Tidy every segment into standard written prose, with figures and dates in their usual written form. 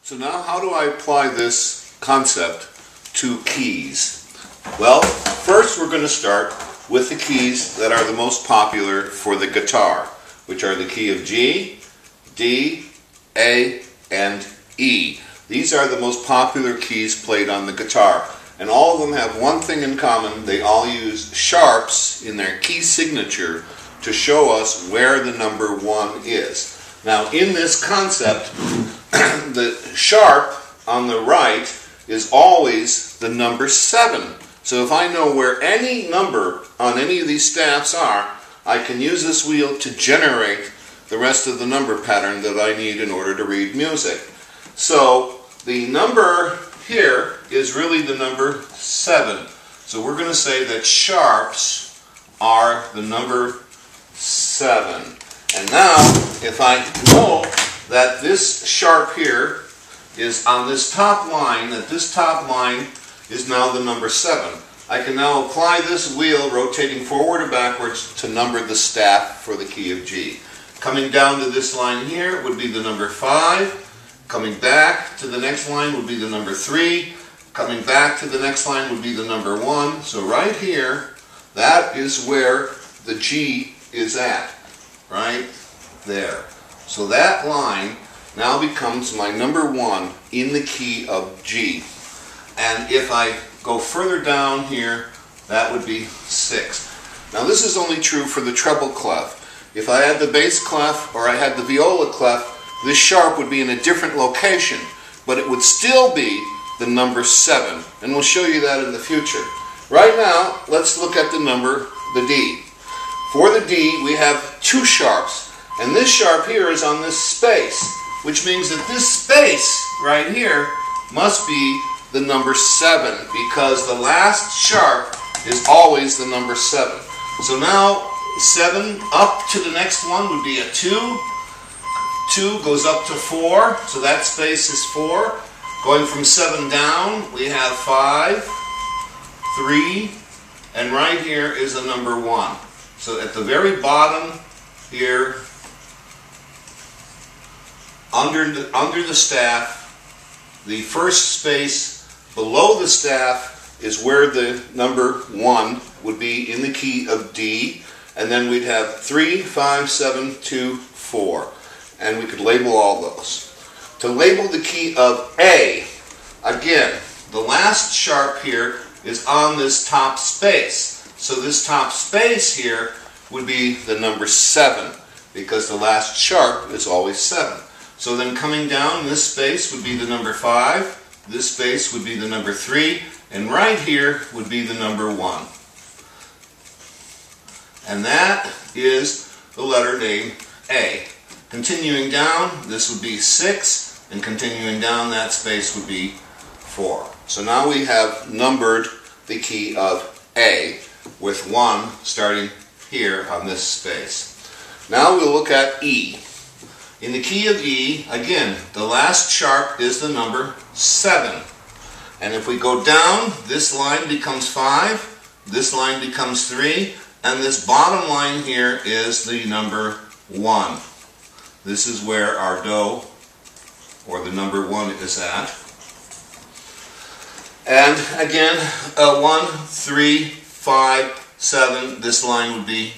So now how do I apply this concept to keys? Well, first we're going to start with the keys that are the most popular for the guitar, which are the key of G, D, A, and E. These are the most popular keys played on the guitar. And all of them have one thing in common: they all use sharps in their key signature to show us where the number 1 is. Now in this concept, the sharp on the right is always the number 7. So if I know where any number on any of these staffs are, I can use this wheel to generate the rest of the number pattern that I need in order to read music. So the number here is really the number 7. So we're going to say that sharps are the number 7. And now, if I know that this sharp here is on this top line, that this top line is now the number 7, I can now apply this wheel rotating forward or backwards to number the staff for the key of G. Coming down to this line here would be the number 5. Coming back to the next line would be the number 3. Coming back to the next line would be the number 1. So right here, that is where the G is at. Right there. So that line now becomes my number 1 in the key of G. And if I go further down here, that would be 6. Now this is only true for the treble clef. If I had the bass clef or I had the viola clef, this sharp would be in a different location, but it would still be the number 7. And we'll show you that in the future. Right now, let's look at the number, the D. For the D, we have 2 sharps, and this sharp here is on this space, which means that this space right here must be the number 7, because the last sharp is always the number 7. So now 7 up to the next one would be a 2. 2 goes up to 4, so that space is 4. Going from 7 down, we have 5, 3, and right here is a number 1. So at the very bottom here, under the staff, the first space below the staff is where the number 1 would be in the key of D, and then we'd have 3, 5, 7, 2, 4. And we could label all those. To label the key of A, again, the last sharp here is on this top space. So this top space here would be the number 7, because the last sharp is always 7. So then coming down, this space would be the number 5, this space would be the number 3, and right here would be the number 1. And that is the letter name A. Continuing down, this would be 6, and continuing down, that space would be 4. So now we have numbered the key of A, with 1 starting here on this space. Now we'll look at E. In the key of E, again, the last sharp is the number 7. And if we go down, this line becomes 5, this line becomes 3, and this bottom line here is the number 1. This is where our do, or the number 1, is at. And again, 1, 3, 5, 7, this line would be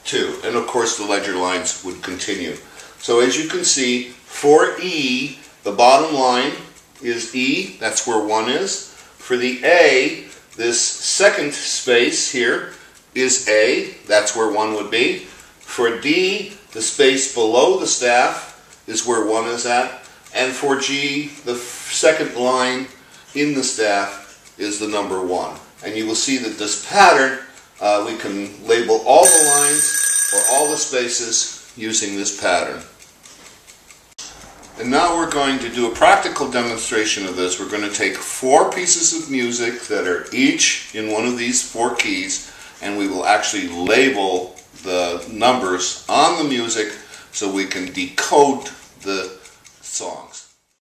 2. And of course the ledger lines would continue. So as you can see, for E, the bottom line is E, that's where 1 is. For the A, this second space here is A, that's where 1 would be. For D, the space below the staff is where 1 is at. And for G, the second line in the staff is the number 1. And you will see that this pattern, we can label all the lines or all the spaces using this pattern. And now we're going to do a practical demonstration of this. We're going to take 4 pieces of music that are each in one of these 4 keys, and we will actually label the numbers on the music so we can decode the song.